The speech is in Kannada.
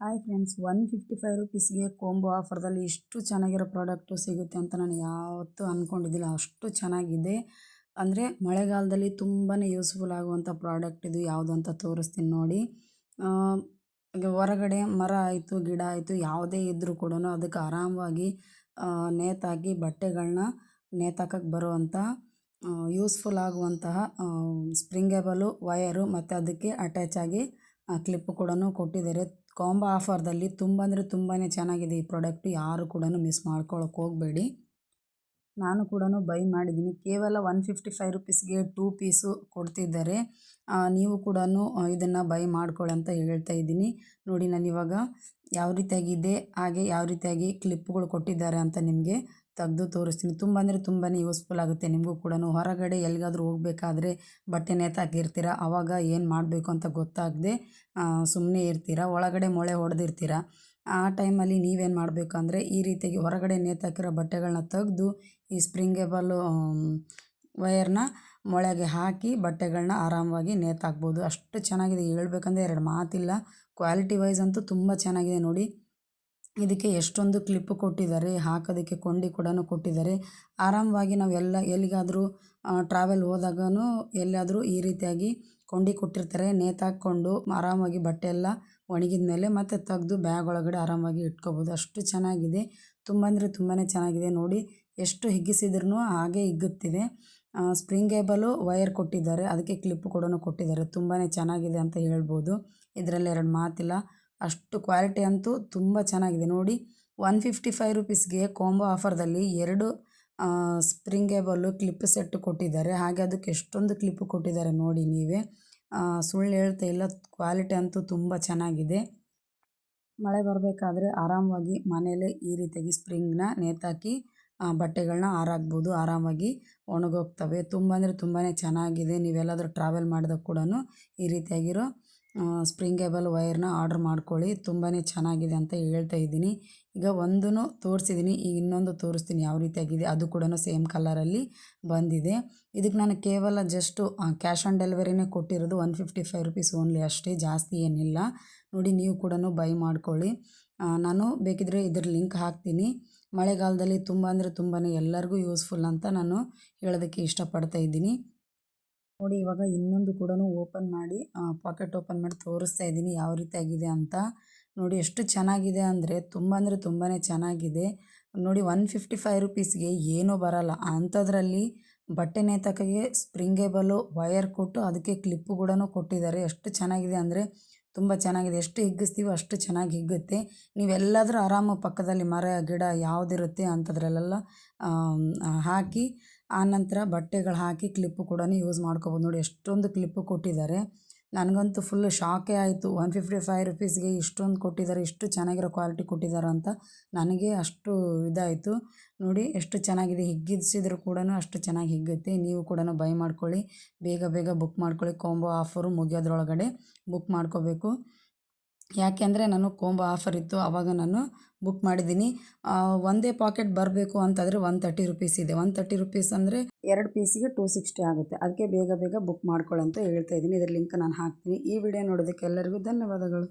ಹಾಯ್ ಫ್ರೆಂಡ್ಸ್, 155 ರುಪೀಸ್ಗೆ ಕಾಂಬೋ ಆಫರ್ದಲ್ಲಿ ಇಷ್ಟು ಚೆನ್ನಾಗಿರೋ ಪ್ರಾಡಕ್ಟು ಸಿಗುತ್ತೆ ಅಂತ ನಾನು ಯಾವತ್ತೂ ಅಂದ್ಕೊಂಡಿದ್ದಿಲ್ಲ. ಅಷ್ಟು ಚೆನ್ನಾಗಿದೆ. ಅಂದರೆ ಮಳೆಗಾಲದಲ್ಲಿ ತುಂಬಾ ಯೂಸ್ಫುಲ್ ಆಗುವಂಥ ಪ್ರಾಡಕ್ಟ್ ಇದು. ಯಾವುದು ಅಂತ ತೋರಿಸ್ತೀನಿ ನೋಡಿ. ಈಗ ಹೊರಗಡೆ ಮರ ಆಯಿತು, ಗಿಡ ಆಯಿತು, ಯಾವುದೇ ಇದ್ದರೂ ಕೂಡ ಅದಕ್ಕೆ ಆರಾಮವಾಗಿ ನೇತಾಕಿ ಬಟ್ಟೆಗಳನ್ನ ನೇತಾಕಕ್ಕೆ ಬರುವಂಥ ಯೂಸ್ಫುಲ್ ಆಗುವಂತಹ ಸ್ಪ್ರಿಂಗೇಬಲು ವಯರು ಮತ್ತು ಅದಕ್ಕೆ ಅಟ್ಯಾಚ್ ಆಗಿ ಕ್ಲಿಪ್ಪು ಕೂಡ ಕೊಟ್ಟಿದ್ದಾರೆ. ಕಾಂಬೋ ಆಫರ್ದಲ್ಲಿ ತುಂಬ ಅಂದರೆ ತುಂಬಾ ಚೆನ್ನಾಗಿದೆ ಈ ಪ್ರಾಡಕ್ಟು. ಯಾರು ಕೂಡ ಮಿಸ್ ಮಾಡ್ಕೊಳ್ಳೋಕೆ ಹೋಗಬೇಡಿ. ನಾನು ಕೂಡ ಬೈ ಮಾಡಿದ್ದೀನಿ. ಕೇವಲ 155 ರುಪೀಸ್ಗೆ 2 ಪೀಸು ಕೊಡ್ತಿದ್ದಾರೆ. ನೀವು ಕೂಡ ಇದನ್ನು ಬೈ ಮಾಡ್ಕೊಳ್ಳಿ ಅಂತ ಹೇಳ್ತಾ ಇದ್ದೀನಿ. ನೋಡಿ, ನಾನಿವಾಗ ಯಾವ ರೀತಿಯಾಗಿದೆ ಹಾಗೆ ಯಾವ ರೀತಿಯಾಗಿ ಕ್ಲಿಪ್ಗಳು ಕೊಟ್ಟಿದ್ದಾರೆ ಅಂತ ನಿಮಗೆ ತೆಗೆದು ತೋರಿಸ್ತೀನಿ. ತುಂಬ ಅಂದರೆ ತುಂಬಾ ಯೂಸ್ಫುಲ್ ಆಗುತ್ತೆ ನಿಮಗೂ ಕೂಡ. ಹೊರಗಡೆ ಎಲ್ಲಿಗಾದ್ರೂ ಹೋಗಬೇಕಾದ್ರೆ ಬಟ್ಟೆ ನೇತಾಕಿರ್ತೀರ, ಆವಾಗ ಏನು ಮಾಡಬೇಕು ಅಂತ ಗೊತ್ತಾಗದೆ ಸುಮ್ಮನೆ ಇರ್ತೀರ, ಒಳಗಡೆ ಮೊಳೆ ಹೊಡೆದಿರ್ತೀರ. ಆ ಟೈಮಲ್ಲಿ ನೀವೇನು ಮಾಡಬೇಕಂದ್ರೆ ಈ ರೀತಿಯಾಗಿ ಹೊರಗಡೆ ನೇತಾಕಿರೋ ಬಟ್ಟೆಗಳನ್ನ ತೆಗೆದು ಈ ಸ್ಪ್ರಿಂಗೇಬಲ್ ವಯರ್ನ ಮೊಳೆಗೆ ಹಾಕಿ ಬಟ್ಟೆಗಳನ್ನ ಆರಾಮವಾಗಿ ನೇತಾಕ್ಬೋದು. ಅಷ್ಟು ಚೆನ್ನಾಗಿದೆ, ಹೇಳ್ಬೇಕಂದ್ರೆ ಎರಡು ಮಾತಿಲ್ಲ. ಕ್ವಾಲಿಟಿ ವೈಸ್ ಅಂತೂ ತುಂಬ ಚೆನ್ನಾಗಿದೆ. ನೋಡಿ, ಇದಕ್ಕೆ ಎಷ್ಟೊಂದು ಕ್ಲಿಪ್ಪು ಕೊಟ್ಟಿದ್ದಾರೆ, ಹಾಕೋದಕ್ಕೆ ಕೊಂಡಿ ಕೂಡ ಕೊಟ್ಟಿದ್ದಾರೆ. ಆರಾಮವಾಗಿ ನಾವು ಎಲ್ಲಿಗಾದರೂ ಟ್ರಾವೆಲ್ ಹೋದಾಗೂ ಎಲ್ಲಾದರೂ ಈ ರೀತಿಯಾಗಿ ಕೊಂಡಿ ಕೊಟ್ಟಿರ್ತಾರೆ. ನೇತಾಕ್ಕೊಂಡು ಆರಾಮಾಗಿ ಬಟ್ಟೆ ಎಲ್ಲ ಒಣಗಿದ ಮೇಲೆ ಮತ್ತೆ ತೆಗೆದು ಬ್ಯಾಗ್ ಒಳಗಡೆ ಆರಾಮಾಗಿ ಇಟ್ಕೋಬೋದು. ಅಷ್ಟು ಚೆನ್ನಾಗಿದೆ, ತುಂಬ ಅಂದರೆ ತುಂಬಾ ಚೆನ್ನಾಗಿದೆ. ನೋಡಿ, ಎಷ್ಟು ಹಿಗ್ಗಿಸಿದ್ರೂ ಹಾಗೆ ಹಿಗ್ಗುತ್ತಿದೆ. ಸ್ಪ್ರಿಂಗೇಬಲು ವಯರ್ ಕೊಟ್ಟಿದ್ದಾರೆ, ಅದಕ್ಕೆ ಕ್ಲಿಪ್ಪು ಕೂಡ ಕೊಟ್ಟಿದ್ದಾರೆ. ತುಂಬಾ ಚೆನ್ನಾಗಿದೆ ಅಂತ ಹೇಳ್ಬೋದು. ಇದರಲ್ಲಿ ಎರಡು ಮಾತಿಲ್ಲ. ಅಷ್ಟು ಕ್ವಾಲಿಟಿ ಅಂತೂ ತುಂಬ ಚೆನ್ನಾಗಿದೆ. ನೋಡಿ, 155 ರುಪೀಸ್ಗೆ ಕಾಂಬೋ ಆಫರ್ದಲ್ಲಿ 2 ಸ್ಪ್ರಿಂಗೇಬಲ್ಲು ಕ್ಲಿಪ್ ಸೆಟ್ ಕೊಟ್ಟಿದ್ದಾರೆ. ಹಾಗೆ ಅದಕ್ಕೆ ಎಷ್ಟೊಂದು ಕ್ಲಿಪ್ಪು ಕೊಟ್ಟಿದ್ದಾರೆ ನೋಡಿ ನೀವೇ. ಸುಳ್ಳು ಹೇಳ್ತಾ ಇಲ್ಲ, ಕ್ವಾಲಿಟಿ ಅಂತೂ ತುಂಬ ಚೆನ್ನಾಗಿದೆ. ಮಳೆ ಬರಬೇಕಾದ್ರೆ ಆರಾಮವಾಗಿ ಮನೇಲೇ ಈ ರೀತಿಯಾಗಿ ಸ್ಪ್ರಿಂಗ್ನ ನೇತಾಕಿ ಬಟ್ಟೆಗಳನ್ನ ಆರಾಕ್ಬೋದು. ಆರಾಮಾಗಿ ಒಣಗೋಗ್ತವೆ. ತುಂಬ ಅಂದರೆ ತುಂಬಾ ಚೆನ್ನಾಗಿದೆ. ನೀವೆಲ್ಲಾದರೂ ಟ್ರಾವೆಲ್ ಮಾಡಿದಾಗ ಕೂಡ ಈ ರೀತಿಯಾಗಿರೋ ಸ್ಪ್ರಿಂಗೇಬಲ್ ವಯರ್ನ ಆರ್ಡ್ರ್ ಮಾಡ್ಕೊಳ್ಳಿ. ತುಂಬಾ ಚೆನ್ನಾಗಿದೆ ಅಂತ ಹೇಳ್ತಾ ಇದ್ದೀನಿ. ಈಗ ಒಂದೂ ತೋರಿಸಿದ್ದೀನಿ, ಈಗ ಇನ್ನೊಂದು ತೋರಿಸ್ತೀನಿ ಯಾವ ರೀತಿಯಾಗಿದೆ. ಅದು ಕೂಡ ಸೇಮ್ ಕಲರಲ್ಲಿ ಬಂದಿದೆ. ಇದಕ್ಕೆ ನಾನು ಕೇವಲ ಜಸ್ಟು ಕ್ಯಾಶ್ ಆನ್ ಡೆಲಿವರಿನೇ ಕೊಟ್ಟಿರೋದು. 155 ರುಪೀಸ್ ಓನ್ಲಿ ಅಷ್ಟೇ, ಜಾಸ್ತಿ ಏನಿಲ್ಲ. ನೋಡಿ, ನೀವು ಕೂಡ ಬೈ ಮಾಡ್ಕೊಳ್ಳಿ. ನಾನು ಬೇಕಿದ್ರೆ ಇದ್ರ ಲಿಂಕ್ ಹಾಕ್ತೀನಿ. ಮಳೆಗಾಲದಲ್ಲಿ ತುಂಬ ಅಂದರೆ ತುಂಬಾ ಎಲ್ಲರಿಗೂ ಯೂಸ್ಫುಲ್ ಅಂತ ನಾನು ಹೇಳೋದಕ್ಕೆ ಇಷ್ಟಪಡ್ತಾ ಇದ್ದೀನಿ. ನೋಡಿ, ಇವಾಗ ಇನ್ನೊಂದು ಕೂಡ ಓಪನ್ ಮಾಡಿ ಪಾಕೆಟ್ ಓಪನ್ ಮಾಡಿ ತೋರಿಸ್ತಾ ಇದ್ದೀನಿ ಯಾವ ರೀತಿಯಾಗಿದೆ ಅಂತ. ನೋಡಿ, ಎಷ್ಟು ಚೆನ್ನಾಗಿದೆ ಅಂದರೆ ತುಂಬಾ ಚೆನ್ನಾಗಿದೆ. ನೋಡಿ, 155 ರುಪೀಸ್ಗೆ ಏನೂ ಬರಲ್ಲ ಅಂಥದ್ರಲ್ಲಿ ಬಟ್ಟೆ ನೇತಾಕಿಗೆ ಸ್ಪ್ರಿಂಗೇಬಲು ವಯರ್ ಕೊಟ್ಟು ಅದಕ್ಕೆ ಕ್ಲಿಪ್ಪು ಕೂಡ ಕೊಟ್ಟಿದ್ದಾರೆ. ಎಷ್ಟು ಚೆನ್ನಾಗಿದೆ ಅಂದರೆ ತುಂಬ ಚೆನ್ನಾಗಿದೆ. ಎಷ್ಟು ಹಿಗ್ಗಿಸ್ತೀವೋ ಅಷ್ಟು ಚೆನ್ನಾಗಿ ಹಿಗ್ಗುತ್ತೆ. ನೀವೆಲ್ಲಾದರೂ ಆರಾಮ ಪಕ್ಕದಲ್ಲಿ ಮರ ಗಿಡ ಯಾವುದಿರುತ್ತೆ ಅಂಥದ್ರಲ್ಲೆಲ್ಲ ಹಾಕಿ ಆನಂತರ ಬಟ್ಟೆಗಳು ಹಾಕಿ ಕ್ಲಿಪ್ಪು ಕೂಡ ಯೂಸ್ ಮಾಡ್ಕೋಬೋದು. ನೋಡಿ, ಎಷ್ಟೊಂದು ಕ್ಲಿಪ್ಪು ಕೊಟ್ಟಿದ್ದಾರೆ. ನನಗಂತೂ ಫುಲ್ಲು ಶಾಕೇ ಆಯಿತು. 155 ರುಪೀಸ್ಗೆ ಇಷ್ಟೊಂದು ಕೊಟ್ಟಿದ್ದಾರೆ, ಇಷ್ಟು ಚೆನ್ನಾಗಿರೋ ಕ್ವಾಲಿಟಿ ಕೊಟ್ಟಿದ್ದಾರೆ ಅಂತ ನನಗೆ ಅಷ್ಟು ಇದಾಯಿತು. ನೋಡಿ, ಎಷ್ಟು ಚೆನ್ನಾಗಿದೆ. ಹಿಗ್ಗಿಸಿದ್ರು ಕೂಡ ಅಷ್ಟು ಚೆನ್ನಾಗಿ ಹಿಗ್ಗುತ್ತೆ. ನೀವು ಕೂಡ ಬೈ ಮಾಡ್ಕೊಳ್ಳಿ. ಬೇಗ ಬೇಗ ಬುಕ್ ಮಾಡ್ಕೊಳ್ಳಿ. ಕಾಂಬೋ ಆಫರು ಮುಗಿಯೋದ್ರೊಳಗಡೆ ಬುಕ್ ಮಾಡ್ಕೋಬೇಕು. ಯಾಕೆಂದರೆ ನಾನು ಕಾಂಬೋ ಆಫರ್ ಇತ್ತು ಆವಾಗ ನಾನು ಬುಕ್ ಮಾಡಿದ್ದೀನಿ. ಒಂದೇ ಪಾಕೆಟ್ ಬರಬೇಕು ಅಂತಂದರೆ 130 ರುಪೀಸ್ ಇದೆ. 130 ರುಪೀಸ್ ಅಂದರೆ 2 ಪೀಸಿಗೆ 260 ಆಗುತ್ತೆ. ಅದಕ್ಕೆ ಬೇಗ ಬೇಗ ಬುಕ್ ಮಾಡ್ಕೊಳ್ಳಿ ಅಂತ ಹೇಳ್ತಾ ಇದ್ದೀನಿ. ಇದರ ಲಿಂಕ್ ನಾನು ಹಾಕ್ತೀನಿ. ಈ ವಿಡಿಯೋ ನೋಡೋದಕ್ಕೆ ಎಲ್ಲರಿಗೂ ಧನ್ಯವಾದಗಳು.